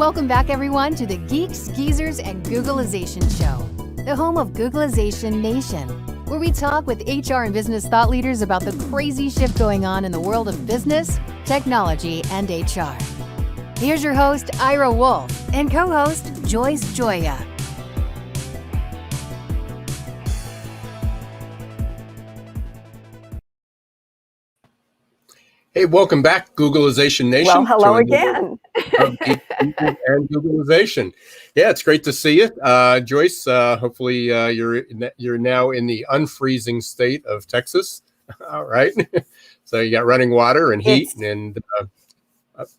Welcome back, everyone, to the Geeks, Geezers, and Googlization Show, the home of Googlization Nation, where we talk with HR and business thought leaders about the crazy shift going on in the world of business, technology, and HR. Here's your host, Ira Wolf, and co-host, Joyce Joya. Hey, welcome back, Googlization Nation. Well, hello again. And Googlization. Yeah, it's great to see you, Joyce. Hopefully, you're now in the unfreezing state of Texas. All right, so you got running water and heat and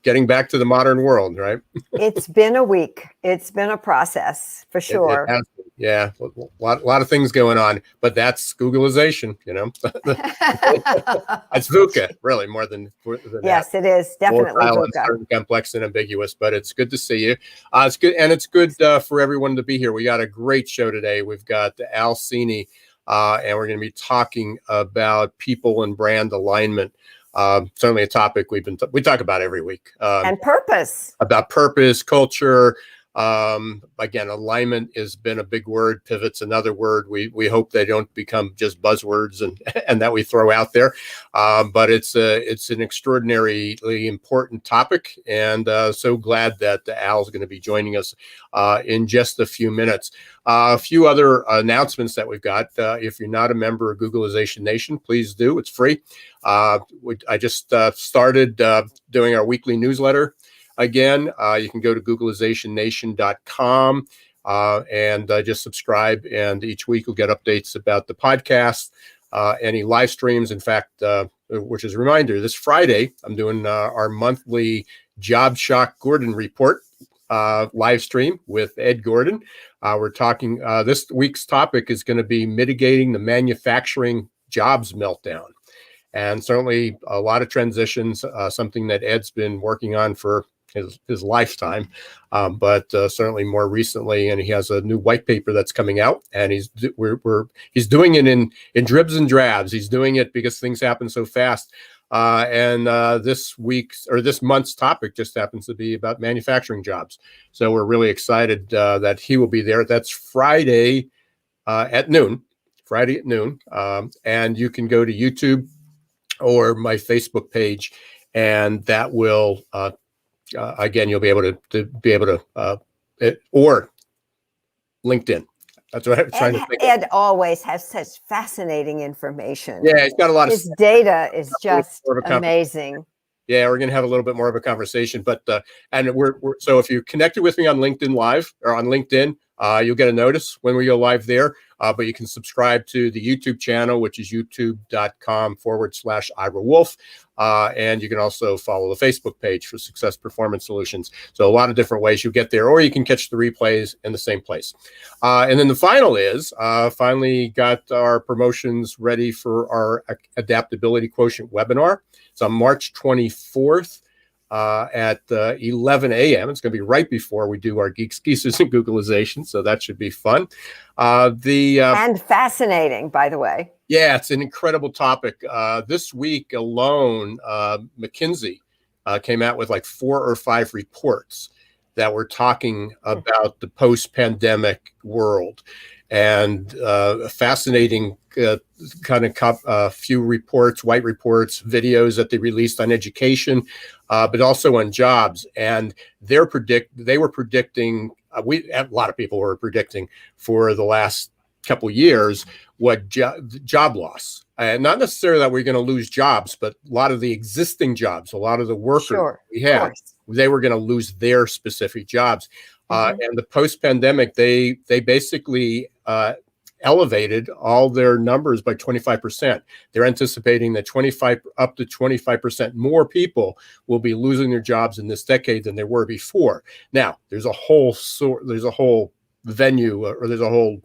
getting back to the modern world, right? It's been a week. It's been a process for sure. It has been. Yeah, a lot of things going on, but that's Googlization, you know. It's VUCA, really, more than yes, that. it is definitely VUCA. Complex and ambiguous, but it's good to see you. It's good, and it's good for everyone to be here. We got a great show today. We've got Al Cini, and we're going to be talking about people and brand alignment. Certainly a topic we talk about every week. And purpose. About purpose, culture. Again, alignment has been a big word. Pivot's another word. We hope they don't become just buzzwords and that we throw out there. But it's an extraordinarily important topic, and so glad that Al's going to be joining us in just a few minutes. A few other announcements that we've got. If you're not a member of Googlization Nation, please do. It's free. I just started doing our weekly newsletter. Again, you can go to googlizationnation.com and just subscribe. And each week you'll get updates about the podcast, any live streams. In fact, which is a reminder, this Friday, I'm doing our monthly Job Shock Gordon Report live stream with Ed Gordon. We're talking, this week's topic is going to be mitigating the manufacturing jobs meltdown. And certainly a lot of transitions, something that Ed's been working on for his lifetime, but certainly more recently, and he has a new white paper that's coming out, and he's doing it in dribs and drabs. He's doing it because things happen so fast. And this month's topic just happens to be about manufacturing jobs. So we're really excited that he will be there. That's Friday at noon. And you can go to YouTube or my Facebook page, and that will. Again, you'll be able to or LinkedIn. That's what I'm trying to think. Ed always has such fascinating information. Yeah, he's got a lot His data is just amazing. Yeah, we're going to have a little bit more of a conversation, but and we're so if you're connected with me on LinkedIn Live or on LinkedIn, you'll get a notice when we go live there. But you can subscribe to the YouTube channel, which is youtube.com/Ira Wolf. And you can also follow the Facebook page for Success Performance Solutions. So a lot of different ways you get there, or you can catch the replays in the same place. And then the final is finally got our promotions ready for our Adaptability Quotient webinar. It's on March 24th. At 11 a.m. It's going to be right before we do our Geeks, Geezers, and Googlization, so that should be fun. And fascinating, by the way. Yeah, it's an incredible topic. This week alone, McKinsey came out with like 4 or 5 reports that were talking about the post-pandemic world. And a fascinating few reports, white reports, videos that they released on education, but also on jobs. And they were predicting, a lot of people were predicting for the last couple of years what job loss. And not necessarily that we're going to lose jobs, but a lot of the existing jobs, a lot of the workers we had, they were going to lose their specific jobs. And the post-pandemic, they basically elevated all their numbers by 25%. They're anticipating that up to 25% more people will be losing their jobs in this decade than there were before. Now, there's a whole venue, or there's a whole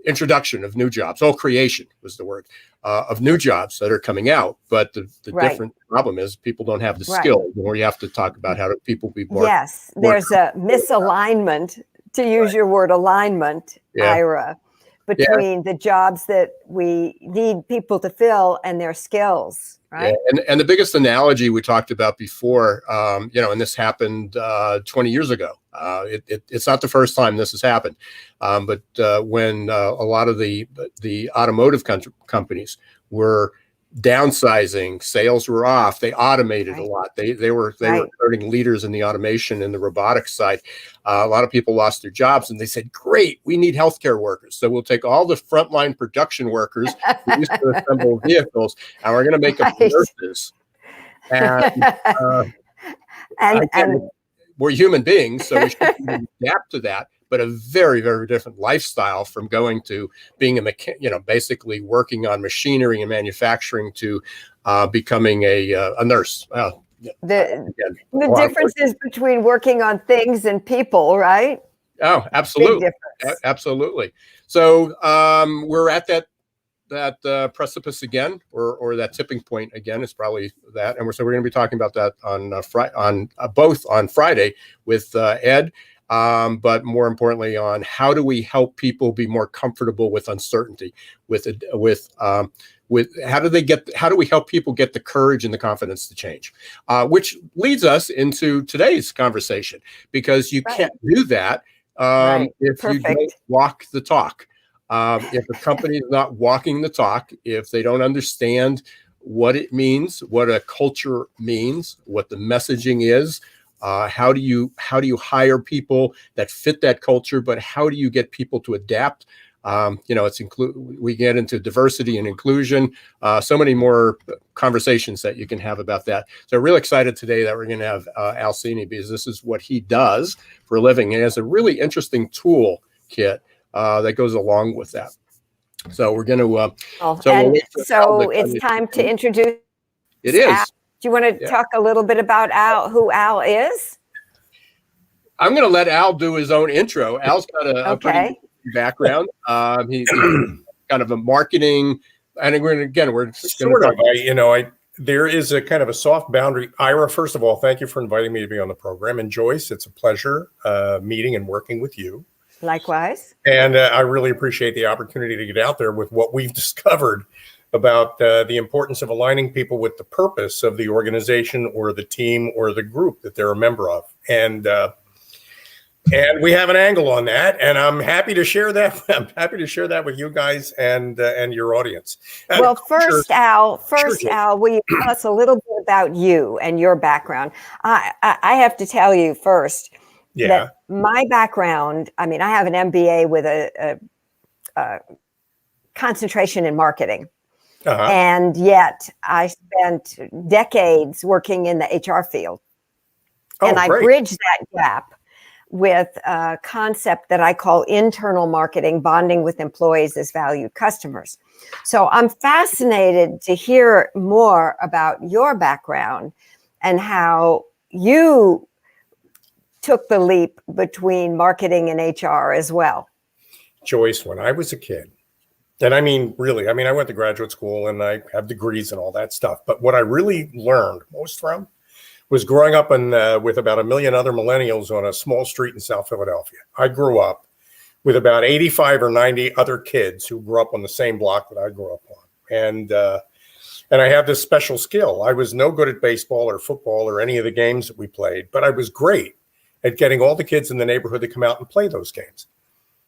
introduction of new jobs. Creation was the word, of new jobs that are coming out. But the different problem is people don't have the skill, or you have to talk about how do people be more. Yes, there's a misalignment, to use your word, alignment, Ira, between the jobs that we need people to fill and their skills. right? And the biggest analogy we talked about before, and this happened 20 years ago. It's not the first time this has happened, but when a lot of the automotive companies were downsizing, sales were off, they automated a lot. They were turning leaders in the automation and the robotics side. A lot of people lost their jobs, and they said, "Great, we need healthcare workers, so we'll take all the frontline production workers who used to assemble vehicles, and we're going to make them nurses." And we're human beings, so we should adapt to that. But a very, very different lifestyle from going to being basically working on machinery and manufacturing to becoming a nurse. Well, the differences between working on things and people, right? Oh, absolutely, absolutely. So we're at that precipice again, or that tipping point again. It's probably that, and we're going to be talking about that on both on Friday with Ed. But more importantly, on how do we help people be more comfortable with uncertainty, how do we help people get the courage and the confidence to change, which leads us into today's conversation, because you can't do that if you don't walk the talk. If a company is not walking the talk, if they don't understand what it means, what a culture means, what the messaging is. How do you hire people that fit that culture, but how do you get people to adapt? We get into diversity and inclusion, so many more conversations that you can have about that. So real excited today that we're going to have Al Cini, because this is what he does for a living, and has a really interesting tool kit that goes along with that. So we're going to. It's time to introduce. It is. Al. Do you want to talk a little bit about who Al is? I'm going to let Al do his own intro. Al's got a pretty background. He's kind of a marketing, and we're going to there is a kind of a soft boundary. Ira, first of all, thank you for inviting me to be on the program. And Joyce, it's a pleasure meeting and working with you. Likewise. And I really appreciate the opportunity to get out there with what we've discovered about the importance of aligning people with the purpose of the organization or the team or the group that they're a member of. And we have an angle on that, and I'm happy to share that. I'm happy to share that with you guys and your audience. Well, Al, will you tell us a little bit about you and your background? I have to tell you first that my background, I have an MBA with a concentration in marketing. And yet I spent decades working in the HR field. And I bridged that gap with a concept that I call internal marketing, bonding with employees as valued customers. So I'm fascinated to hear more about your background and how you took the leap between marketing and HR as well. Joyce, when I was a kid, and I went to graduate school and I have degrees and all that stuff. But what I really learned most from was growing up with about 1 million other millennials on a small street in South Philadelphia. I grew up with about 85 or 90 other kids who grew up on the same block that I grew up on. And I have this special skill. I was no good at baseball or football or any of the games that we played, but I was great at getting all the kids in the neighborhood to come out and play those games.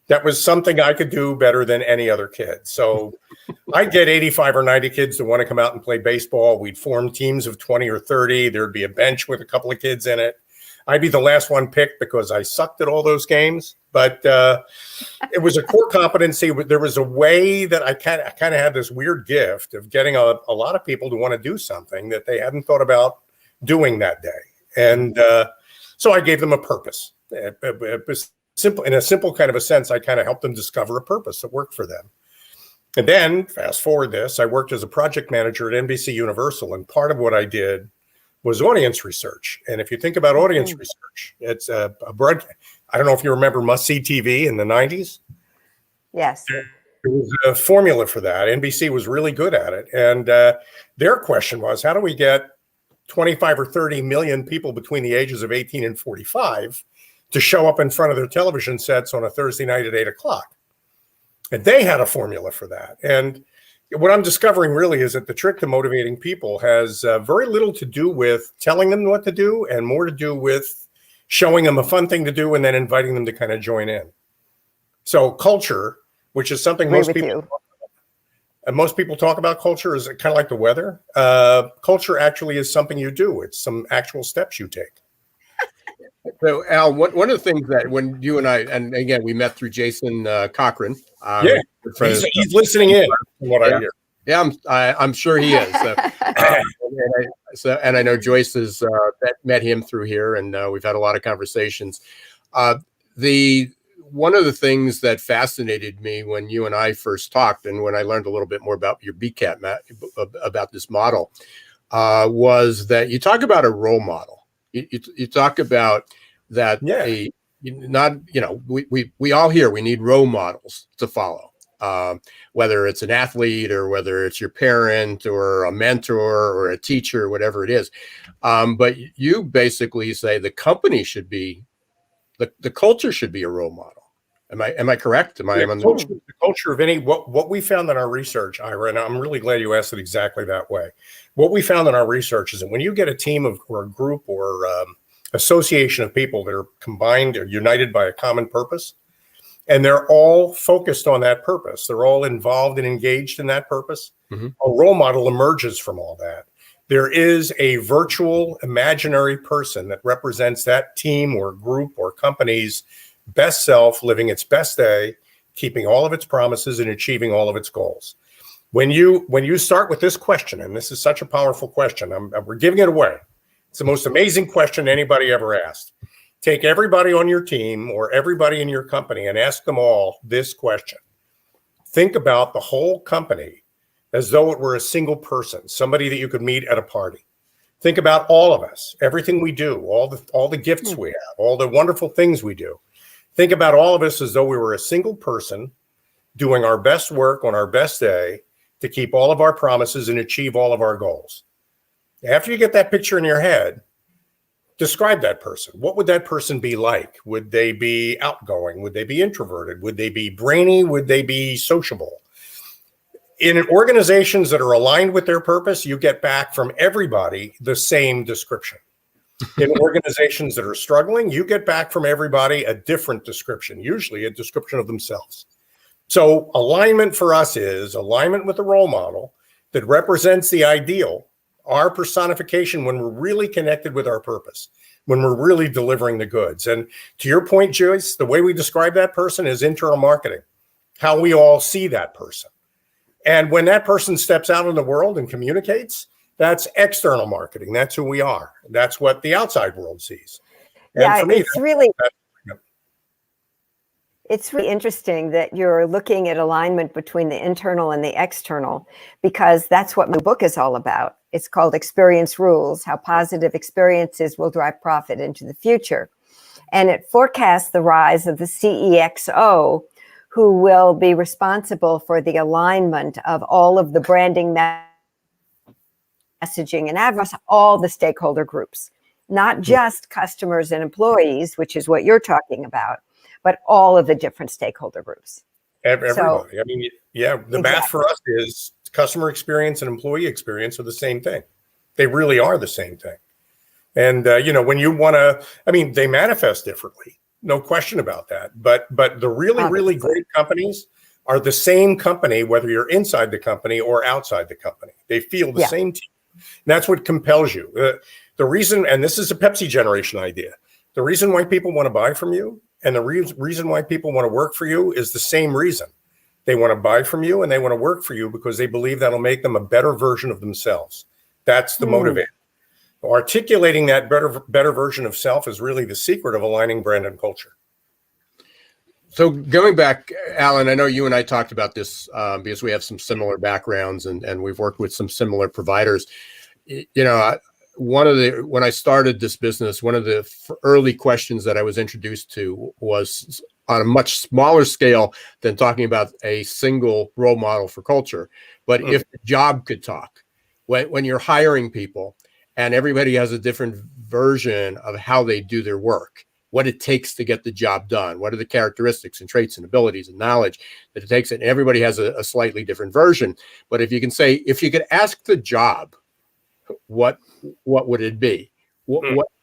That was something I could do better than any other kid. So I'd get 85 or 90 kids to want to come out and play baseball. We'd form teams of 20 or 30. There'd be a bench with a couple of kids in it. I'd be the last one picked because I sucked at all those games. But it was a core competency. There was a way that I kind of had this weird gift of getting a lot of people to want to do something that they hadn't thought about doing that day. And so I gave them a purpose. It was simple, in a simple kind of a sense. I kind of helped them discover a purpose that worked for them. And then fast forward this, I worked as a project manager at NBC Universal. And part of what I did was audience research. And if you think about audience research, it's a broadcast. I don't know if you remember must-see TV in the 90s. Yes. There was a formula for that. NBC was really good at it. And their question was, how do we get 25 or 30 million people between the ages of 18 and 45 to show up in front of their television sets on a Thursday night at 8 o'clock? And they had a formula for that. And what I'm discovering really is that the trick to motivating people has very little to do with telling them what to do and more to do with showing them a fun thing to do and then inviting them to kind of join in. So culture, which is something most people talk about culture, is kind of like the weather. Culture actually is something you do. It's some actual steps you take. So, Al, one of the things that when you and I, and again, we met through Jason Cochran. He's listening in, from what I hear. Yeah, I'm sure he is. And I know Joyce has met him through here, and we've had a lot of conversations. One of the things that fascinated me when you and I first talked, and when I learned a little bit more about your BCAT, about this model, was that you talk about a role model. You talk about that. We all hear we need role models to follow, whether it's an athlete or whether it's your parent or a mentor or a teacher, whatever it is. But you basically say the company should be, the culture should be a role model. Am I correct? The culture of any, what we found in our research, Ira, and I'm really glad you asked it exactly that way. What we found in our research is that when you get a team or a group or association of people that are combined or united by a common purpose, and they're all focused on that purpose, they're all involved and engaged in that purpose, a role model emerges from all that. There is a virtual imaginary person that represents that team or group or company's best self, living its best day, keeping all of its promises and achieving all of its goals. When you start with this question, and this is such a powerful question, we're giving it away. It's the most amazing question anybody ever asked. Take everybody on your team or everybody in your company and ask them all this question. Think about the whole company as though it were a single person, somebody that you could meet at a party. Think about all of us, everything we do, all the gifts we have, all the wonderful things we do. Think about all of us as though we were a single person doing our best work on our best day to keep all of our promises and achieve all of our goals. After you get that picture in your head, describe that person. What would that person be like? Would they be outgoing? Would they be introverted? Would they be brainy? Would they be sociable? In organizations that are aligned with their purpose, you get back from everybody the same description. In organizations that are struggling, you get back from everybody a different description, usually a description of themselves. So alignment for us is alignment with the role model that represents the ideal, our personification when we're really connected with our purpose, when we're really delivering the goods. And to your point, Joyce, the way we describe that person is internal marketing, how we all see that person. And when that person steps out in the world and communicates, that's external marketing. That's who we are. That's what the outside world sees. And for me, it's really interesting that you're looking at alignment between the internal and the external, because that's what my book is all about. It's called Experience Rules: How Positive Experiences Will Drive Profit into the Future. And it forecasts the rise of the CEXO, who will be responsible for the alignment of all of the branding, messaging, and across all the stakeholder groups, not just customers and employees, which is what you're talking about, but all of the different stakeholder groups. Everybody. So, I mean, the math for us is customer experience and employee experience are the same thing. They really are the same thing. And, when you want to, they manifest differently. No question about that. But the really great companies are the same company, whether you're inside the company or outside the company. They feel the same team. And that's what compels you. The reason, and this is a Pepsi generation idea, the reason why people want to buy from you and the reason why people want to work for you is the same reason. They want to buy from you and they want to work for you because they believe that'll make them a better version of themselves. That's the motivator. Articulating that better version of self is really the secret of aligning brand and culture. So going back, Alan, I know you and I talked about this because we have some similar backgrounds and we've worked with some similar providers. When I started this business, one of the early questions that I was introduced to was on a much smaller scale than talking about a single role model for culture. But if the job could talk, when you're hiring people and everybody has a different version of how they do their work, what it takes to get the job done. What are the characteristics and traits and abilities and knowledge that it takes? And everybody has a slightly different version. But if you can say, if you could ask the job, what would it be?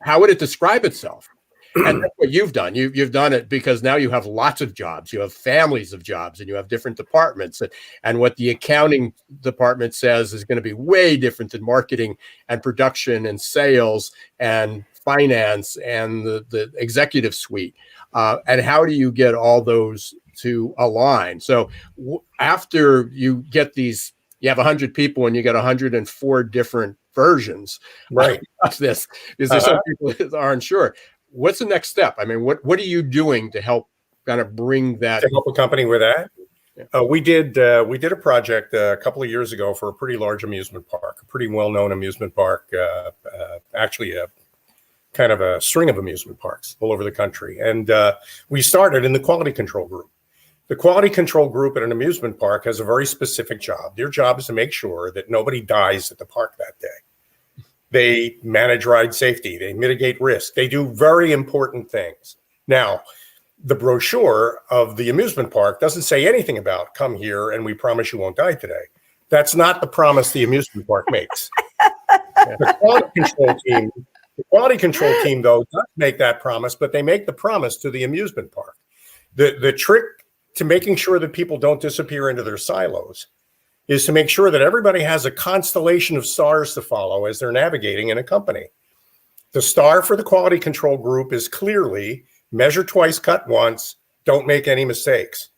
How would it describe itself? And that's what you've done. You've done it because now you have lots of jobs. You have families of jobs, and you have different departments. And what the accounting department says is going to be way different than marketing and production and sales and finance and the executive suite. And how do you get all those to align? So after you get these, you have 100 people and you get 104 different versions right of this, because there's some people that aren't sure. What's the next step? I mean, what are you doing to help kind of bring that? To help a company with that? Yeah. We did a project a couple of years ago for a pretty large amusement park, a pretty well-known amusement park, actually a kind of a string of amusement parks all over the country. And we started in the quality control group. The quality control group at an amusement park has a very specific job. Their job is to make sure that nobody dies at the park that day. They manage ride safety. They mitigate risk. They do very important things. Now, the brochure of the amusement park doesn't say anything about come here and we promise you won't die today. That's not the promise the amusement park makes. The quality control team, though, does make that promise, but they make the promise to the amusement park. The trick to making sure that people don't disappear into their silos is to make sure that everybody has a constellation of stars to follow as they're navigating in a company. The star for the quality control group is clearly measure twice, cut once, don't make any mistakes.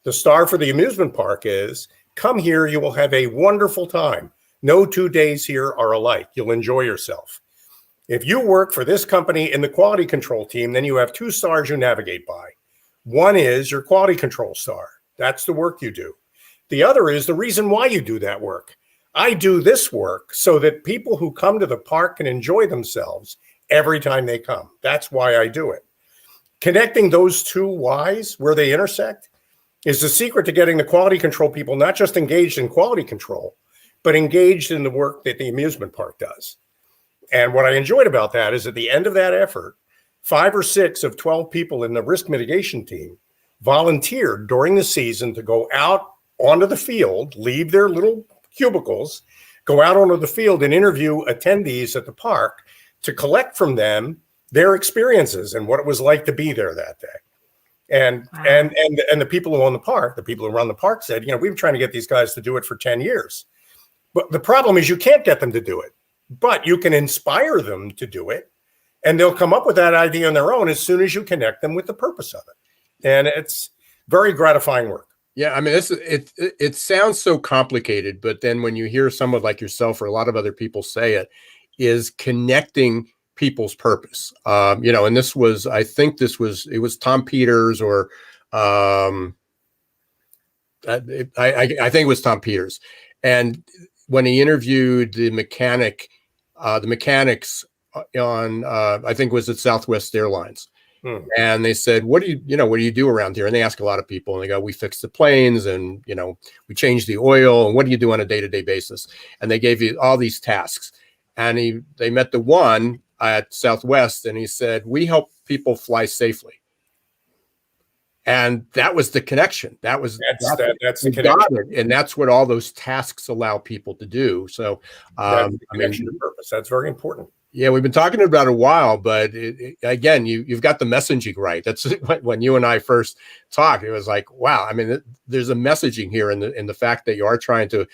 The star for the amusement park is come here, you will have a wonderful time. No 2 days here are alike. You'll enjoy yourself. If you work for this company in the quality control team, then you have 2 stars you navigate by. One is your quality control star. That's the work you do. The other is the reason why you do that work. I do this work so that people who come to the park can enjoy themselves every time they come. That's why I do it. Connecting those 2 whys where they intersect is the secret to getting the quality control people not just engaged in quality control, but engaged in the work that the amusement park does. And what I enjoyed about that is at the end of that effort, 5 or 6 of 12 people in the risk mitigation team volunteered during the season to go out onto the field, leave their little cubicles, go out onto the field and interview attendees at the park to collect from them their experiences and what it was like to be there that day. And wow. and the people who own the park, the people who run the park said, we've been trying to get these guys to do it for 10 years. But the problem is you can't get them to do it, but you can inspire them to do it. And they'll come up with that idea on their own as soon as you connect them with the purpose of it. And it's very gratifying work. Yeah, I mean, it sounds so complicated, but then when you hear someone like yourself or a lot of other people say it, is connecting people's purpose. And this was, I think it was Tom Peters or I think it was Tom Peters. And when he interviewed the mechanics on, I think it was at Southwest Airlines. And they said, what do you do around here? And they ask a lot of people and they go, we fix the planes and, we change the oil. And what do you do on a day-to-day basis? And they gave you all these tasks. And they met the one at Southwest and he said, we help people fly safely. And that was the connection. That's the connection. And that's what all those tasks allow people to do. So, connection to purpose. That's very important. Yeah, we've been talking about it a while, but again, you've got the messaging right. That's when you and I first talked. It was like, wow. I mean, there's a messaging here in the fact that you are trying to,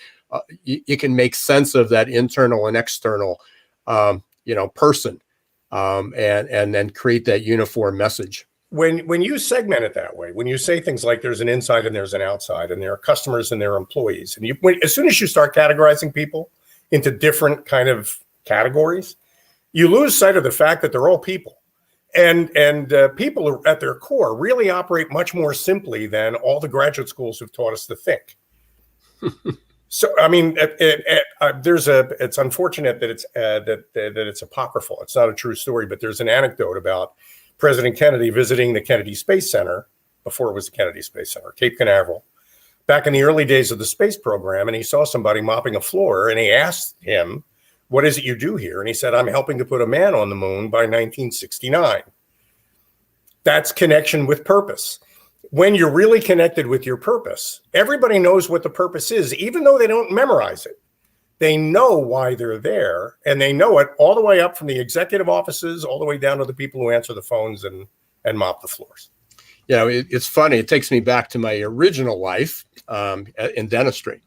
you can make sense of that internal and external, person, and then create that uniform message. When you segment it that way, when you say things like there's an inside and there's an outside, and there are customers and there are employees, and as soon as you start categorizing people into different kind of categories, you lose sight of the fact that they're all people, and people at their core really operate much more simply than all the graduate schools have taught us to think. So, I mean, it's unfortunate that it's apocryphal. It's not a true story, but there's an anecdote about President Kennedy visiting the Kennedy Space Center before it was the Kennedy Space Center, Cape Canaveral, back in the early days of the space program, and he saw somebody mopping a floor, and he asked him, what is it you do here? And he said, I'm helping to put a man on the moon by 1969. That's connection with purpose. When you're really connected with your purpose, everybody knows what the purpose is, even though they don't memorize it. They know why they're there, and they know it all the way up from the executive offices all the way down to the people who answer the phones and mop the floors. It's funny. It takes me back to my original life in dentistry.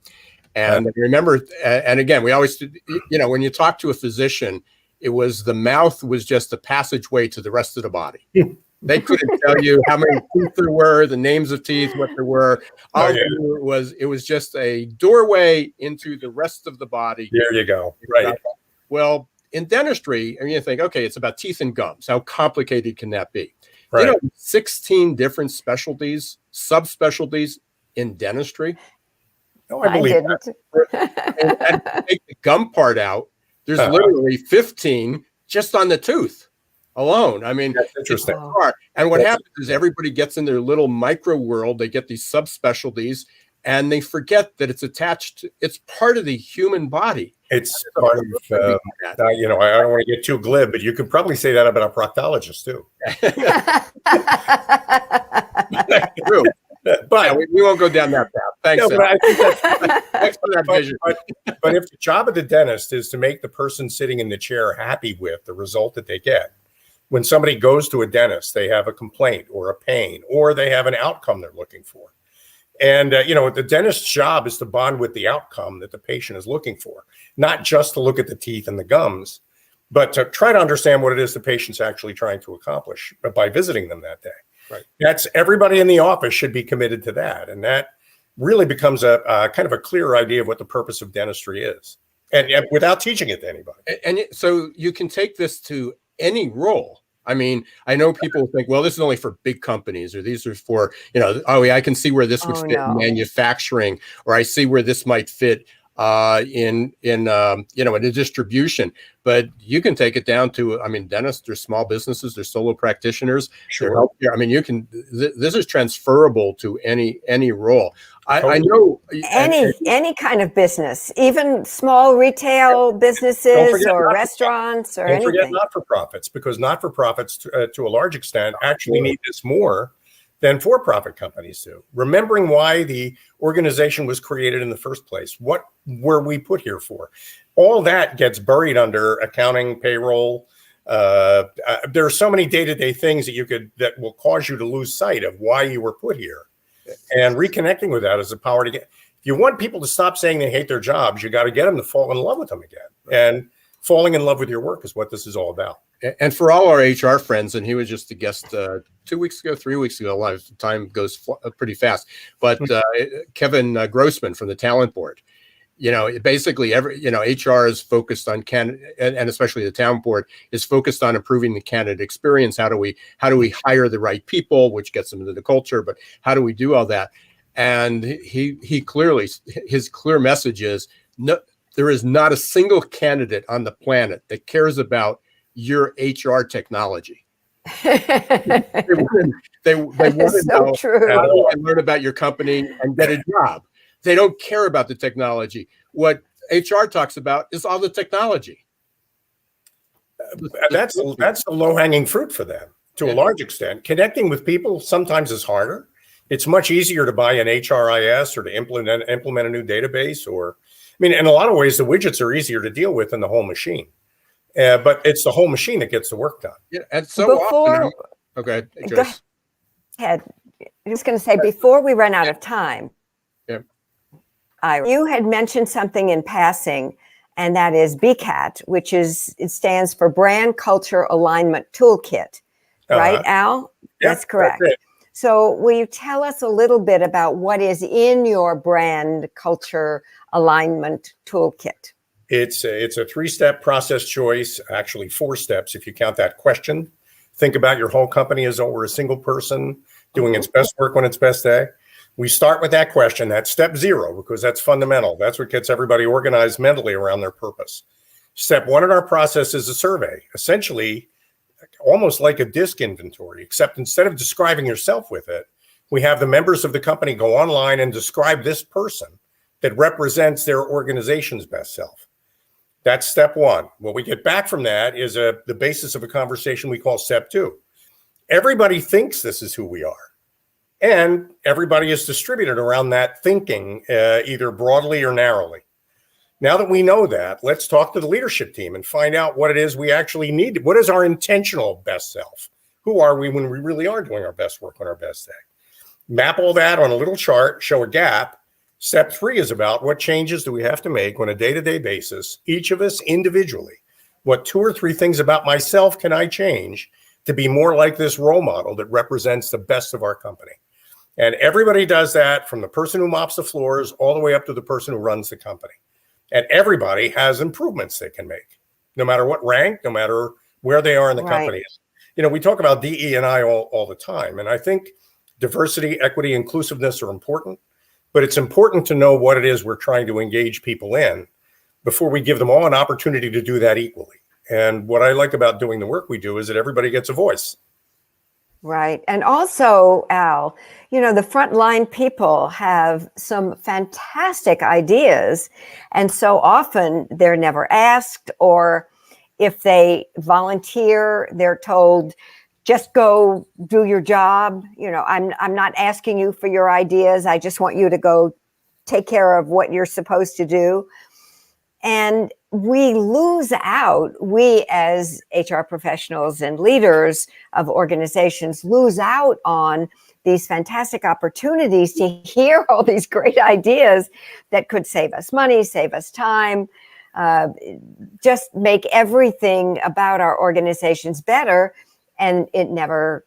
And I remember, and again, we always, when you talk to a physician, it was the mouth was just a passageway to the rest of the body. They couldn't tell you how many teeth there were, the names of teeth, what there were. All it was just a doorway into the rest of the body. There you go. Right. Well, in dentistry, I mean, you think, okay, it's about teeth and gums. How complicated can that be? Right. 16 different specialties, subspecialties in dentistry. No, I believe that. And take the gum part out, there's literally 15 just on the tooth alone. I mean, that's interesting. And what happens is everybody gets in their little micro world. They get these subspecialties and they forget that it's attached. It's part of the human body. It's part of, I don't want to get too glib, but you could probably say that about a proctologist too. True. But we won't go down that path. Thanks. No, but I think thanks for that vision. But if the job of the dentist is to make the person sitting in the chair happy with the result that they get, when somebody goes to a dentist, they have a complaint or a pain, or they have an outcome they're looking for. And, the dentist's job is to bond with the outcome that the patient is looking for, not just to look at the teeth and the gums, but to try to understand what it is the patient's actually trying to accomplish by visiting them that day. Right. That's everybody in the office should be committed to that. And that really becomes a kind of a clear idea of what the purpose of dentistry is, and without teaching it to anybody. And so you can take this to any role. I mean, I know people think, well, this is only for big companies, or these are for, I can see where this would fit in manufacturing, or I see where this might fit in a distribution. But you can take it down to, dentists, they're small businesses, they're solo practitioners. Sure. This is transferable to any role. I know any kind of business, even small retail businesses or restaurants or anything. Don't forget not-for-profits, because not-for-profits to a large extent actually need this more than for-profit companies do. Remembering why the organization was created in the first place. What were we put here for? All that gets buried under accounting, payroll. There are so many day-to-day things that will cause you to lose sight of why you were put here. And reconnecting with that is the power to get. If you want people to stop saying they hate their jobs, you got to get them to fall in love with them again. And falling in love with your work is what this is all about. And for all our HR friends, and he was just a guest 2 weeks ago, 3 weeks ago, a lot of time goes pretty fast. But Kevin Grossman from the Talent Board, basically HR is focused on and especially the Talent Board is focused on improving the candidate experience. How do we hire the right people, which gets them into the culture, but how do we do all that? And he clearly, his clear message is, no, there is not a single candidate on the planet that cares about your HR technology. they want to know how do I learn about your company and get a job. They don't care about the technology. What HR talks about is all the technology. That's the low-hanging fruit for them to a large extent. Connecting with people sometimes is harder. It's much easier to buy an HRIS or to implement a new database, in a lot of ways, the widgets are easier to deal with than the whole machine. But it's the whole machine that gets the work done. Yeah, and so often. Okay, go ahead. I'm just going to say, before we run out of time, you had mentioned something in passing, and that is BCAT, which stands for Brand Culture Alignment Toolkit, right, Al? Yeah, that's correct. That's it. So will you tell us a little bit about what is in your Brand Culture Alignment Toolkit? It's a 3-step process choice, actually 4 steps if you count that question. Think about your whole company as though we're a single person doing its best work on its best day. We start with that question. That's step 0, because that's fundamental. That's what gets everybody organized mentally around their purpose. Step 1 in our process is a survey, essentially almost like a disc inventory, except instead of describing yourself with it, we have the members of the company go online and describe this person that represents their organization's best self. That's step 1. What we get back from that is the basis of a conversation we call step 2. everybody thinks this is who we are. And everybody is distributed around that thinking, either broadly or narrowly. Now that we know that, let's talk to the leadership team and find out what it is we actually need. What is our intentional best self? Who are we when we really are doing our best work on our best day? Map all that on a little chart, show a gap. Step 3 is about what changes do we have to make on a day-to-day basis, each of us individually. What 2 or 3 things about myself can I change to be more like this role model that represents the best of our company? And everybody does that, from the person who mops the floors all the way up to the person who runs the company. And everybody has improvements they can make, no matter what rank, no matter where they are in the company. You know, we talk about DE&I all the time. And I think diversity, equity, inclusiveness are important, but it's important to know what it is we're trying to engage people in before we give them all an opportunity to do that equally. And what I like about doing the work we do is that everybody gets a voice. Right. And also, Al, you know, the frontline people have some fantastic ideas. And so often they're never asked, or if they volunteer, they're told, just go do your job. You know, I'm not asking you for your ideas. I just want you to go take care of what you're supposed to do. And we lose out, we as HR professionals and leaders of organizations lose out on these fantastic opportunities to hear all these great ideas that could save us money, save us time, just make everything about our organizations better. And it never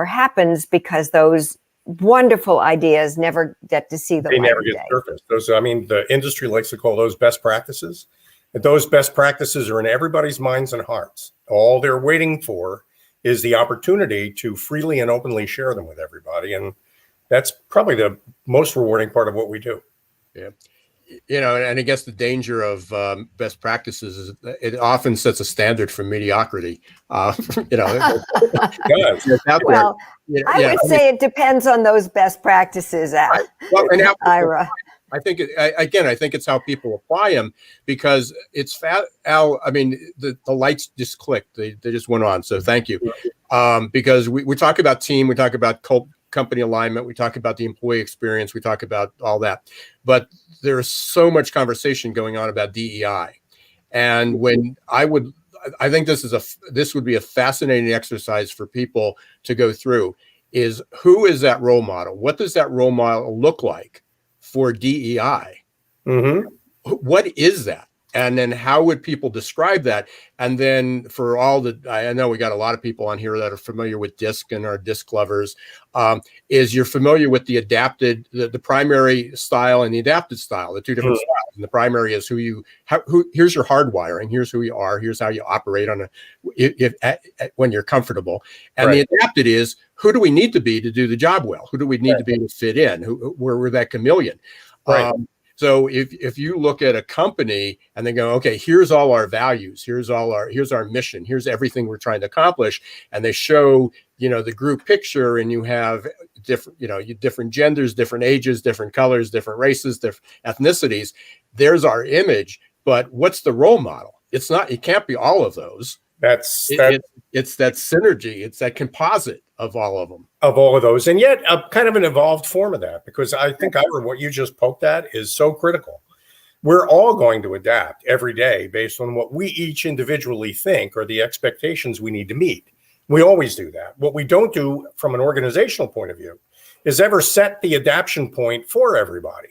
happens because those wonderful ideas never get to see the light of day. They never get surfaced. Those, I mean, the industry likes to call those best practices. And those best practices are in everybody's minds and hearts. All they're waiting for is the opportunity to freely and openly share them with everybody. And that's probably the most rewarding part of what we do. Yeah. You know, and I guess the danger of best practices is it often sets a standard for mediocrity. You know, well, I would say it depends on those best practices, Al. Ira. I think, I think it's how people apply them, because it's Al. I mean, the lights just clicked. They just went on. So thank you. Because we talk about team, we talk about company alignment, we talk about the employee experience, we talk about all that, but there's so much conversation going on about DEI. And when I think this would be a fascinating exercise for people to go through, is who is that role model? What does that role model look like for DEI? Mm-hmm. What is that? And then how would people describe that? And then for all I know we got a lot of people on here that are familiar with DISC and are DISC lovers, is you're familiar with the adapted, the primary style and the adapted style, the two different styles. And the primary is here's your hardwiring, here's who you are, here's how you operate when you're comfortable. And the adapted is, who do we need to be to do the job well? Who do we need to be to fit in? Where we're that chameleon. So if you look at a company and they go, okay, here's all our values, here's our mission, here's everything we're trying to accomplish, and they show, you know, the group picture, and you have different genders, different ages, different colors, different races, different ethnicities. There's our image, but what's the role model? It can't be all of those. It's that synergy, it's that composite of all of them. Of all of those. And yet kind of an evolved form of that, because I think, Ira, what you just poked at is so critical. We're all going to adapt every day based on what we each individually think are the expectations we need to meet. We always do that. What we don't do from an organizational point of view is ever set the adaptation point for everybody.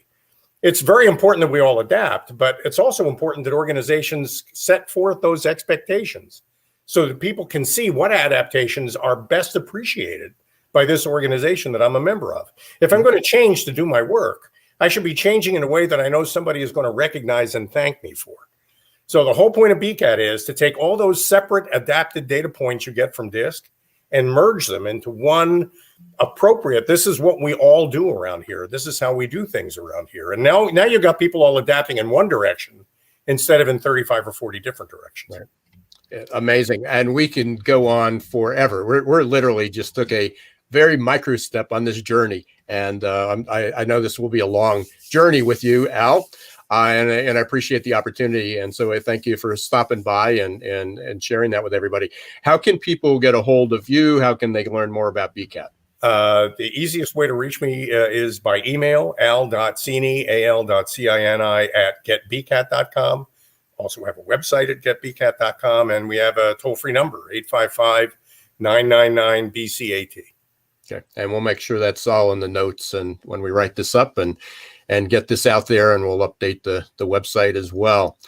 It's very important that we all adapt, but it's also important that organizations set forth those expectations so that people can see what adaptations are best appreciated by this organization that I'm a member of. If I'm going to change to do my work, I should be changing in a way that I know somebody is going to recognize and thank me for. So the whole point of BCAT is to take all those separate adapted data points you get from DISC and merge them into one appropriate, this is what we all do around here. This is how we do things around here. And now you've got people all adapting in one direction instead of in 35 or 40 different directions. Right. Amazing. And we can go on forever. We're literally just took a very micro step on this journey. And I know this will be a long journey with you, Al. And I appreciate the opportunity. And so I thank you for stopping by and sharing that with everybody. How can people get a hold of you? How can they learn more about BCAT? The easiest way to reach me is by email, al.cini, al.cini @getbcat.com. Also have a website at getbcat.com, and we have a toll-free number, 855-999-BCAT. Okay. And we'll make sure that's all in the notes and when we write this up and get this out there, and we'll update the website as well.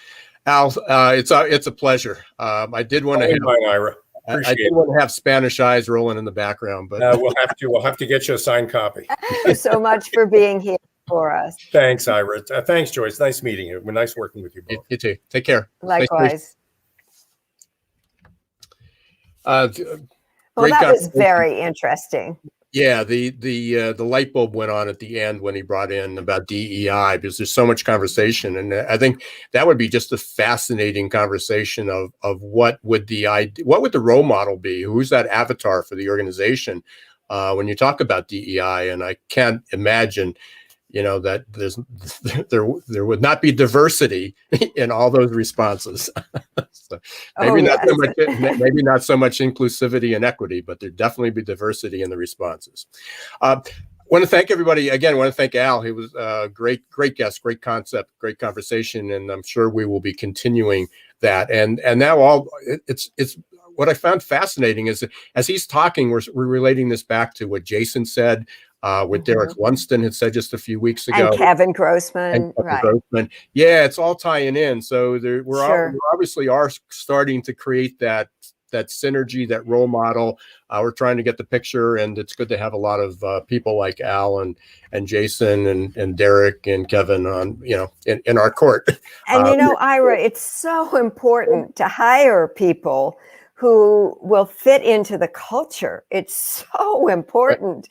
Al, it's a pleasure. I did want to Ira. I did want to have Spanish eyes rolling in the background, but we'll have to get you a signed copy. Thank you so much for being here for us. Thanks, Ira. Thanks, Joyce. Nice meeting you. Nice working with you both. You too. Take care. Likewise. Well, that was very interesting. Yeah, the light bulb went on at the end when he brought in about DEI, because there's so much conversation, and I think that would be just a fascinating conversation of what would the role model be? Who's that avatar for the organization when you talk about DEI? And I can't imagine, that there would not be diversity in all those responses. So maybe not so much inclusivity and equity, but there'd definitely be diversity in the responses. Want to thank everybody again. Want to thank Al. He was a great guest, great concept, great conversation, and I'm sure we will be continuing that. And now it's what I found fascinating is that as he's talking, we're relating this back to what Jason said. What Derek Lunston had said just a few weeks ago. And Kevin Grossman. Grossman. Yeah, it's all tying in. So we obviously are starting to create that synergy, that role model. We're trying to get the picture, and it's good to have a lot of people like Al and Jason and Derek and Kevin on, in our court. And Ira, it's so important to hire people who will fit into the culture. It's so important.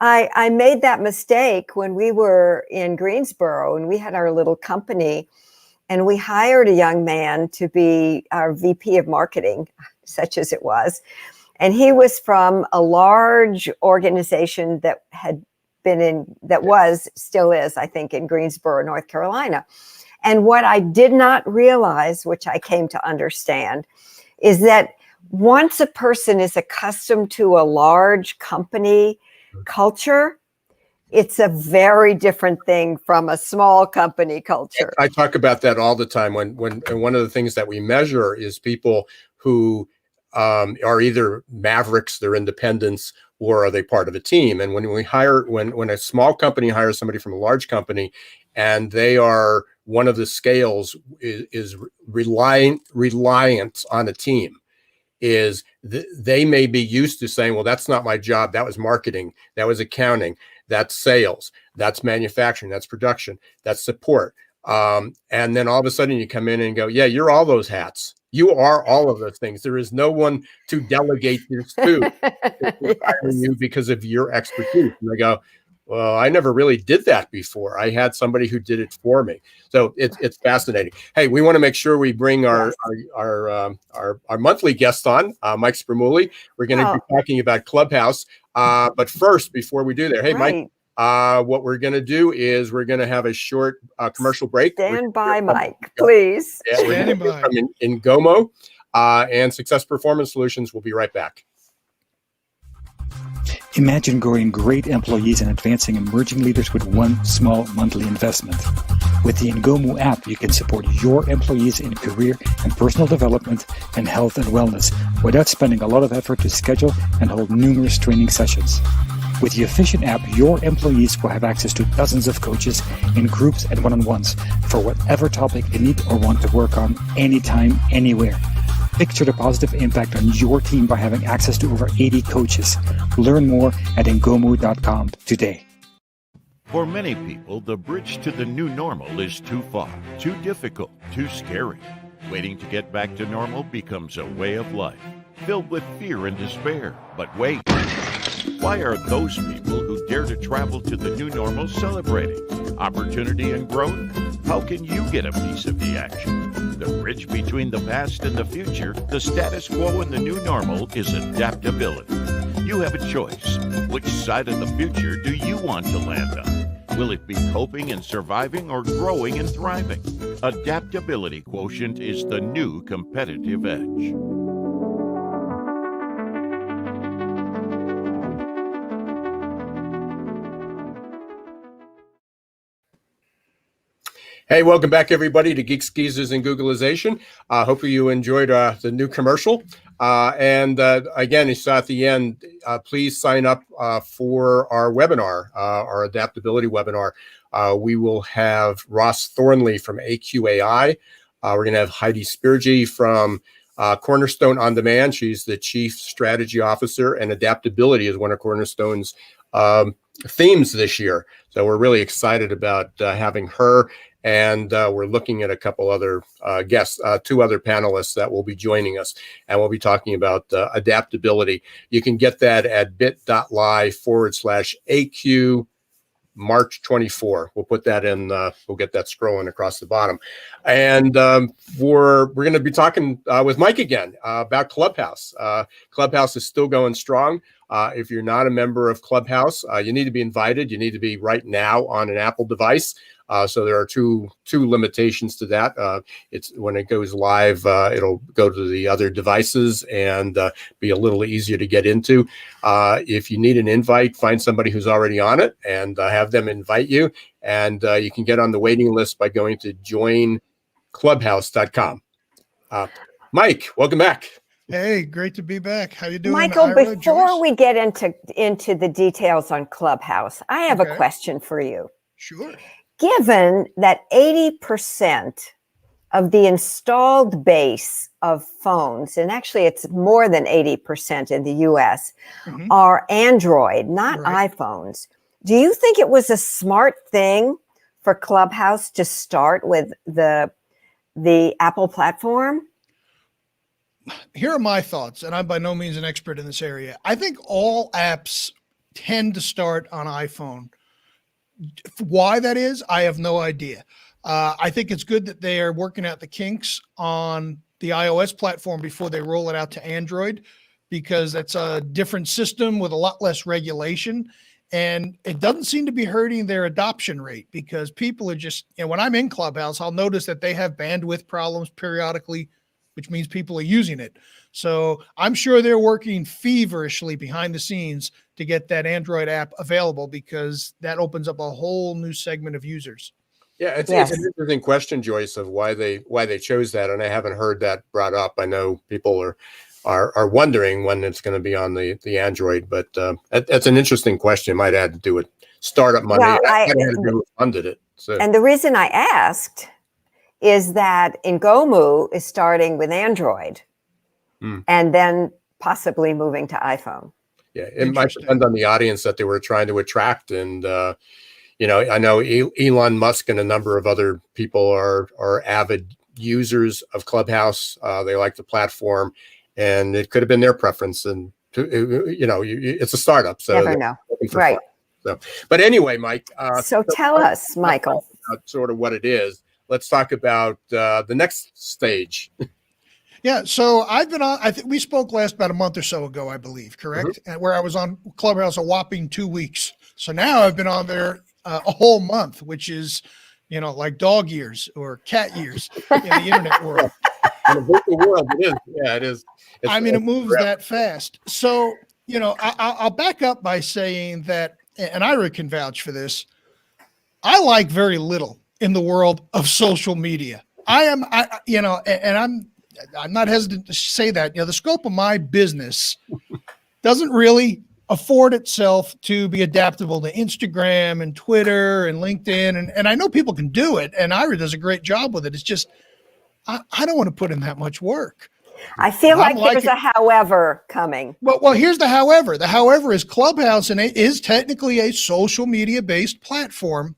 Right. I made that mistake when we were in Greensboro and we had our little company, and we hired a young man to be our VP of marketing, such as it was. And he was from a large organization that still is, I think, in Greensboro, North Carolina. And what I did not realize, which I came to understand, is that once a person is accustomed to a large company culture, it's a very different thing from a small company culture. I talk about that all the time. When one of the things that we measure is people who are either mavericks, they're independents, or are they part of a team? And when a small company hires somebody from a large company, and they are one of the scales is reliant on a team. They may be used to saying, well, that's not my job. That was marketing. That was accounting. That's sales. That's manufacturing. That's production. That's support. And then all of a sudden you come in and go, yeah, you're all those hats. You are all of those things. There is no one to delegate this to you because of your expertise. And they go, well, I never really did that before. I had somebody who did it for me. So it's fascinating. Hey, we want to make sure we bring our monthly guest on, Mike Spramuli. We're going to be talking about Clubhouse. But first, before we do that, hey, Mike, what we're going to do is we're going to have a short commercial break. Stand by, Mike, please. Yeah, standing by. In Gomo and Success Performance Solutions. We'll be right back. Imagine growing great employees and advancing emerging leaders with one small monthly investment. With the Ngomu app, you can support your employees in career and personal development and health and wellness without spending a lot of effort to schedule and hold numerous training sessions. With the efficient app, your employees will have access to dozens of coaches in groups and one-on-ones for whatever topic they need or want to work on anytime, anywhere. Picture the positive impact on your team by having access to over 80 coaches. Learn more at ngomu.com today. For many people, the bridge to the new normal is too far, too difficult, too scary. Waiting to get back to normal becomes a way of life, filled with fear and despair. But wait, why are those people who dare to travel to the new normal celebrating? Opportunity and growth? How can you get a piece of the action? The bridge between the past and the future, the status quo and the new normal is adaptability. You have a choice. Which side of the future do you want to land on? Will it be coping and surviving or growing and thriving? Adaptability quotient is the new competitive edge. Hey, welcome back, everybody, to Geeks, Geezers, and Googlization. Hopefully you enjoyed the new commercial. Again, you saw at the end, please sign up for our webinar, our adaptability webinar. We will have Ross Thornley from AQAI. We're going to have Heidi Spirgy from Cornerstone On Demand. She's the Chief Strategy Officer, and adaptability is one of Cornerstone's themes this year. So we're really excited about having her. And we're looking at a couple other guests, two other panelists that will be joining us, and we'll be talking about adaptability. You can get that at bit.ly/AQ March 24. We'll put that in, we'll get that scrolling across the bottom. And we're going to be talking with Mike again about Clubhouse. Clubhouse is still going strong. If you're not a member of Clubhouse, you need to be invited. You need to be right now on an Apple device. So there are two limitations to that. It's when it goes live, it'll go to the other devices and be a little easier to get into. If you need an invite, find somebody who's already on it and have them invite you. And you can get on the waiting list by going to joinclubhouse.com. Mike, welcome back. Hey, great to be back. How you doing, Michael? Ira, Before Joyce? we get into the details on Clubhouse, I have a question for you. Sure. Given that 80% of the installed base of phones, and actually it's more than 80% in the US, are Android, not iPhones, do you think it was a smart thing for Clubhouse to start with the Apple platform? Here are my thoughts, and I'm by no means an expert in this area. I think all apps tend to start on iPhone. Why that is, I have no idea. I think it's good that they are working out the kinks on the iOS platform before they roll it out to Android, because that's a different system with a lot less regulation. And it doesn't seem to be hurting their adoption rate, because people are just, when I'm in Clubhouse, I'll notice that they have bandwidth problems periodically, which means people are using it. So I'm sure they're working feverishly behind the scenes to get that Android app available, because that opens up a whole new segment of users. Yeah, it's an interesting question, Joyce, of why they chose that, and I haven't heard that brought up. I know people are wondering when it's going to be on the Android, but that's an interesting question. It might have to do with startup money. Well, Who funded it? So. And the reason I asked is that Ngomu is starting with Android and then possibly moving to iPhone. Yeah, it might depend on the audience that they were trying to attract. And, I know Elon Musk and a number of other people are avid users of Clubhouse. They like the platform, and it could have been their preference. And, it's a startup. So never know. Right. So, but anyway, Mike. So tell us, Michael. Sort of what it is. Let's talk about the next stage. Yeah, so I've been on, we spoke last about a month or so ago, I believe, correct? And where I was on Clubhouse a whopping 2 weeks. So now I've been on there a whole month, which is, like dog years or cat years in the internet world. In the virtual world, it is. Yeah, it is. It moves that fast. So, I'll back up by saying that, and Ira can vouch for this, I like very little in the world of social media. I'm not hesitant to say that, the scope of my business doesn't really afford itself to be adaptable to Instagram and Twitter and LinkedIn. And I know people can do it, and Ira does a great job with it. It's just, I don't want to put in that much work. I feel like there's a however coming. Well, here's the however. The however is Clubhouse, and it is technically a social media based platform.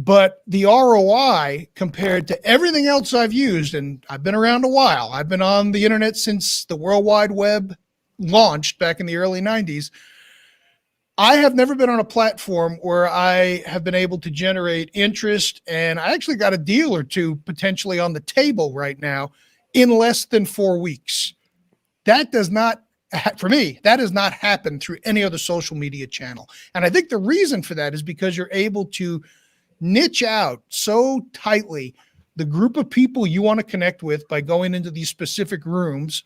But the ROI compared to everything else I've used, and I've been around a while, I've been on the internet since the World Wide Web launched back in the early 90s. I have never been on a platform where I have been able to generate interest, and I actually got a deal or two potentially on the table right now in less than 4 weeks. That does not for me, that has not happened through any other social media channel. And I think the reason for that is because you're able to niche out so tightly the group of people you want to connect with by going into these specific rooms,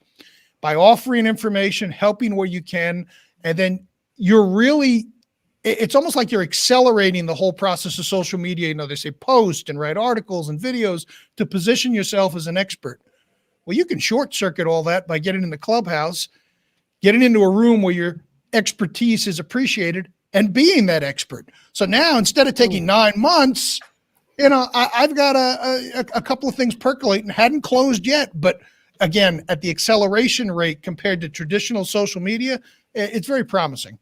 by offering information, helping where you can, and then you're really, it's almost like you're accelerating the whole process of social media. You know, they say post and write articles and videos to position yourself as an expert. Well, you can short circuit all that by getting in the clubhouse, getting into a room where your expertise is appreciated and being that expert. So now instead of taking 9 months, you know, I've got a couple of things percolating, hadn't closed yet, but again, at the acceleration rate compared to traditional social media, it's very promising.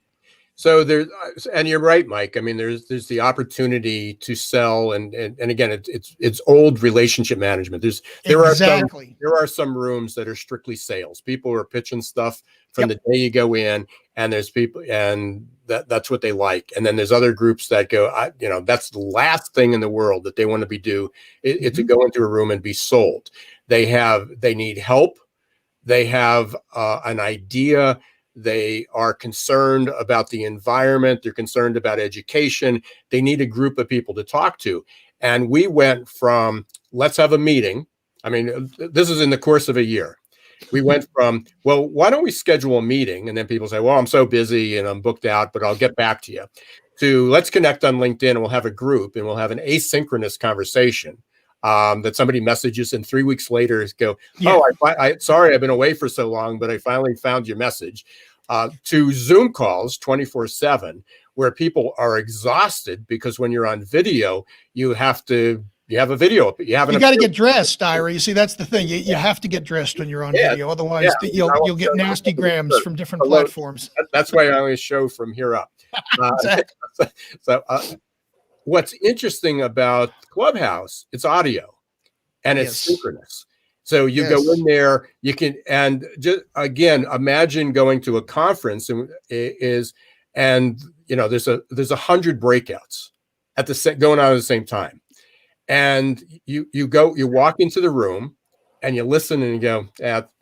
So there's, and you're right, Mike. I mean, there's the opportunity to sell, and again, it's old relationship management. There are some rooms that are strictly sales. People are pitching stuff from the day you go in, and there's people, and that's what they like. And then there's other groups that go, that's the last thing in the world that they want to be it's to go into a room and be sold. They need help. They have an idea. They are concerned about the environment. They're concerned about education. They need a group of people to talk to. And we went from, let's have a meeting. I mean, this is in the course of a year. We went from, well, why don't we schedule a meeting? And then people say, well, I'm so busy and I'm booked out, but I'll get back to you. To let's connect on LinkedIn and we'll have a group and we'll have an asynchronous conversation. That somebody messages and 3 weeks later go, sorry, I've been away for so long, but I finally found your message. To Zoom calls 24/7, where people are exhausted because when you're on video, you have a video. You got to get dressed, Ira. You see, that's the thing. You have to get dressed when you're on video. Otherwise, you'll get nasty grams from different platforms. That's why I only show from here up. Exactly. So what's interesting about Clubhouse, it's audio and it's synchronous. So you go in there, you can, and just again, imagine going to a conference and there's 100 breakouts going on at the same time. And you walk into the room and you listen and you go,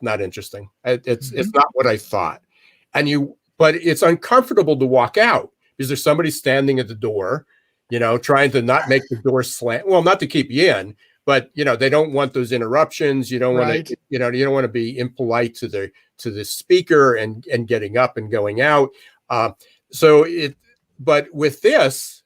not interesting. It's not what I thought. But it's uncomfortable to walk out because there's somebody standing at the door, trying to not make the door slam. Well, not to keep you in, but they don't want those interruptions. You don't want to, you don't want to be impolite to the speaker and getting up and going out. But with this,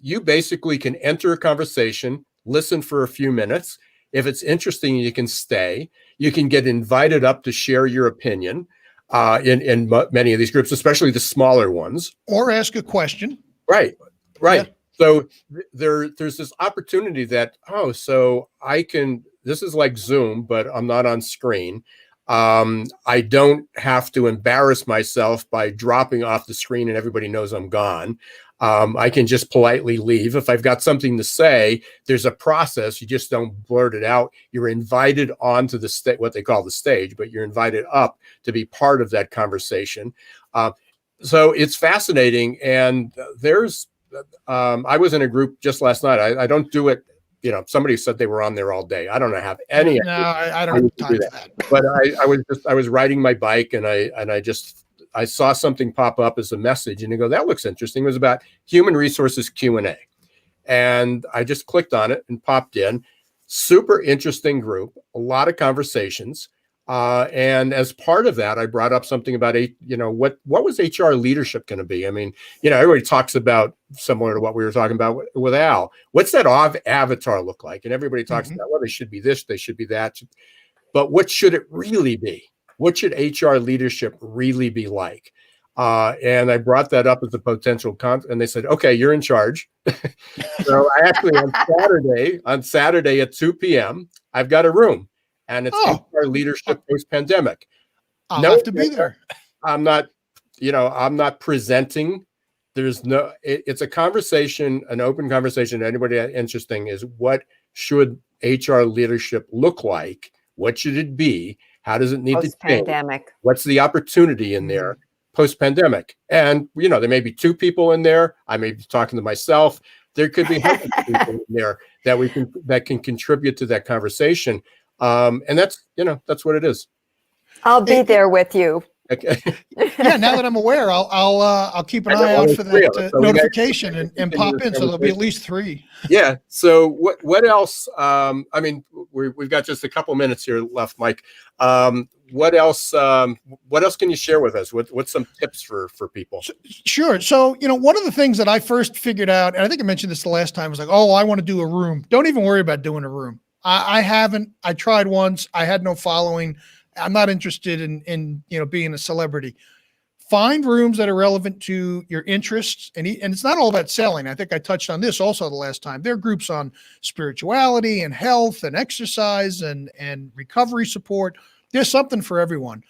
you basically can enter a conversation, listen for a few minutes. If it's interesting, you can stay. You can get invited up to share your opinion in many of these groups, especially the smaller ones, or ask a question. Right. Yeah. So there's this opportunity that, so I can, this is like Zoom, but I'm not on screen. I don't have to embarrass myself by dropping off the screen and everybody knows I'm gone. I can just politely leave. If I've got something to say, there's a process. You just don't blurt it out. You're invited onto the what they call the stage, but you're invited up to be part of that conversation. So it's fascinating. And I was in a group just last night. I don't do it. Somebody said they were on there all day. I don't have any. No, I don't have time for that. But I was riding my bike and I saw something pop up as a message and I go, that looks interesting. It was about human resources Q&A. And I just clicked on it and popped in. Super interesting group, a lot of conversations. And as part of that, I brought up something about, what was HR leadership going to be? I mean, everybody talks about, similar to what we were talking about with Al, what's that avatar look like? And everybody talks about, well, they should be this, they should be that. But what should it really be? What should HR leadership really be like? And I brought that up as a potential and they said, okay, you're in charge. So I actually, on Saturday at 2 p.m., I've got a room. And it's HR leadership post-pandemic. I'll have to be there. I'm not presenting. It's a conversation, an open conversation. Anybody interesting is, what should HR leadership look like? What should it be? How does it need to change? What's the opportunity in there post-pandemic? And, there may be 2 people in there. I may be talking to myself. There could be hundreds of people in there that can contribute to that conversation. And that's what it is. I'll be there with you. Okay. Yeah, now that I'm aware, I'll keep an eye out for that notification and pop in. So there'll be at least 3. Yeah. So what else? I mean, we've got just a couple minutes here left, Mike. What else? What else can you share with us? What's some tips for people? Sure. So, one of the things that I first figured out, and I think I mentioned this the last time, was like, oh, I want to do a room. Don't even worry about doing a room. I haven't. I tried once. I had no following. I'm not interested in being a celebrity. Find rooms that are relevant to your interests, and it's not all about selling. I think I touched on this also the last time. There are groups on spirituality and health and exercise and recovery support. There's something for everyone.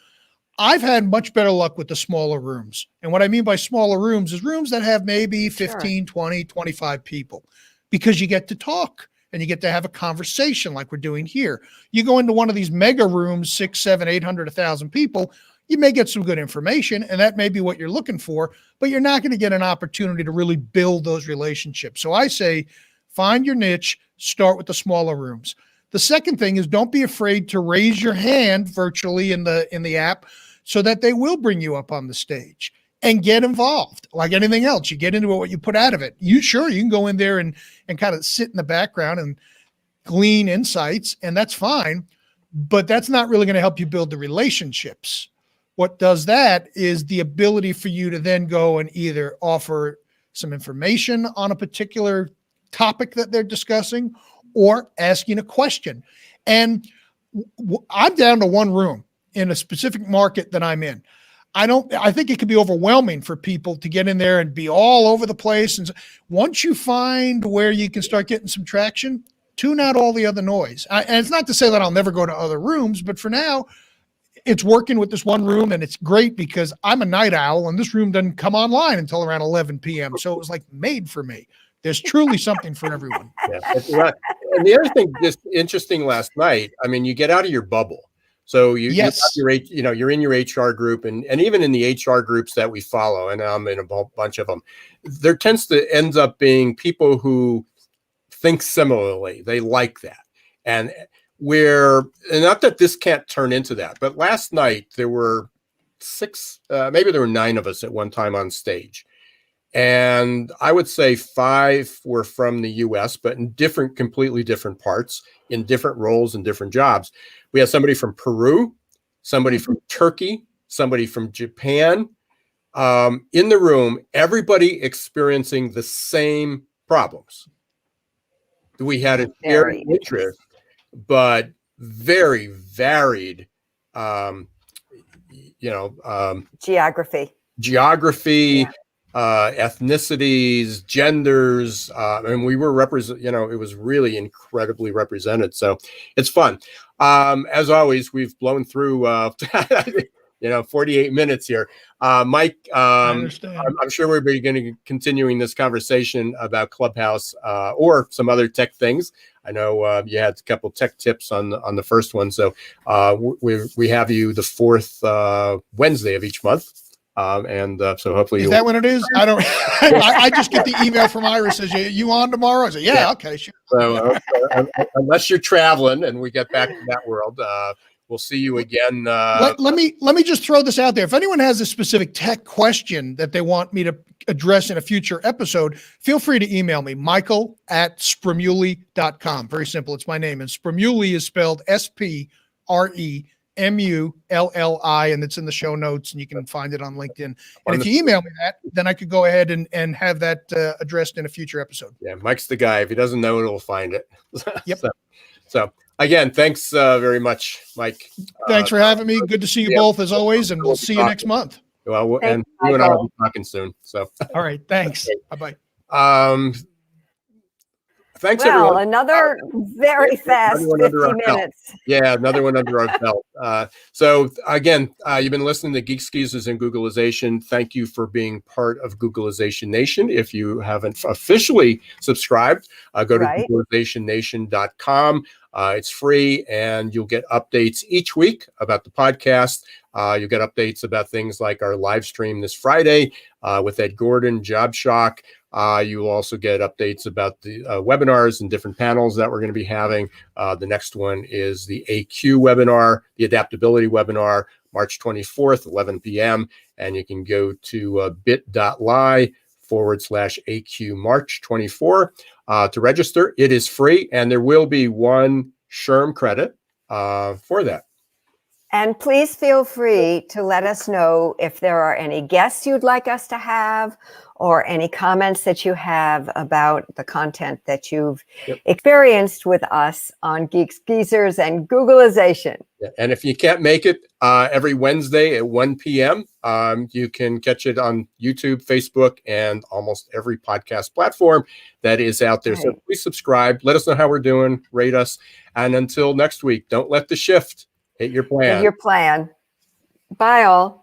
I've had much better luck with the smaller rooms. And what I mean by smaller rooms is rooms that have maybe 15, 20, 25 people, because you get to talk and you get to have a conversation like we're doing here. You go into one of these mega rooms, 6, 7, 800, 1,000 people, you may get some good information, and that may be what you're looking for, but you're not going to get an opportunity to really build those relationships. So I say, find your niche, start with the smaller rooms. The second thing is, don't be afraid to raise your hand virtually in the app so that they will bring you up on the stage, and get involved. Like anything else, you get into it, what you put out of it. You can go in there and kind of sit in the background and glean insights, and that's fine, but that's not really going to help you build the relationships. What does that is the ability for you to then go and either offer some information on a particular topic that they're discussing, or asking a question. And I'm down to one room in a specific market that I'm in. I think it could be overwhelming for people to get in there and be all over the place. And once you find where you can start getting some traction, tune out all the other noise. And it's not to say that I'll never go to other rooms, but for now, it's working with this one room, and it's great because I'm a night owl, and this room doesn't come online until around 11 p.m. So it was like made for me. There's truly something for everyone. Yeah. And the other thing just interesting last night, I mean, you get out of your bubble. So you're in your HR group, and even in the HR groups that we follow, and I'm in a bunch of them, there tends to end up being people who think similarly. They like that. And not that this can't turn into that, but last night there were 6, maybe there were 9 of us at one time on stage. And I would say 5 were from the US, but in completely different parts, in different roles and different jobs. We had somebody from Peru, somebody from Turkey, somebody from Japan, in the room, everybody experiencing the same problems. We had a shared interest, but very varied, geography, ethnicities, genders. And we were it was really incredibly represented. So it's fun. As always, we've blown through, 48 minutes here. Mike, I'm sure we're going to be continuing this conversation about Clubhouse or some other tech things. I know you had a couple tech tips on the first one. So we have you the 4th Wednesday of each month. So hopefully, is that when it is? I don't. I just get the email from Iris says, "You on tomorrow?" I say, "Yeah, okay, sure." So unless you're traveling and we get back to that world, we'll see you again. Let me just throw this out there. If anyone has a specific tech question that they want me to address in a future episode, feel free to email me, michael@spremulli.com. Very simple. It's my name, and Spremulli is spelled SPREMULLI, and it's in the show notes, and you can find it on LinkedIn. And if you email me that, then I could go ahead and have that addressed in a future episode. Yeah, Mike's the guy. If he doesn't know it, he'll find it. Yep. So again, thanks very much, Mike. Thanks for having me. Good to see you both as always, and we'll see you next month. Well, and you and I will be talking soon. So all right, thanks. Bye-bye. Thanks, everyone. Another very fast 50 minutes. Yeah, another one under our belt. So again, you've been listening to Geeks, Geezers, and Googlization. Thank you for being part of Googlization Nation. If you haven't officially subscribed, go to googlizationnation.com. It's free, and you'll get updates each week about the podcast. You'll get updates about things like our live stream this Friday with Ed Gordon, Job Shock. You will also get updates about the webinars and different panels that we're going to be having. The next one is the AQ webinar, the adaptability webinar, March 24th, 11 p.m. And you can go to bit.ly/AQ March 24 to register. It is free, and there will be one SHRM credit for that. And please feel free to let us know if there are any guests you'd like us to have or any comments that you have about the content that you've experienced with us on Geeks, Geezers, and Googlization. Yeah. And if you can't make it every Wednesday at 1 p.m., you can catch it on YouTube, Facebook, and almost every podcast platform that is out there. Right. So please subscribe. Let us know how we're doing. Rate us. And until next week, don't let the shift hit your plan. Hit your plan. Bye, all.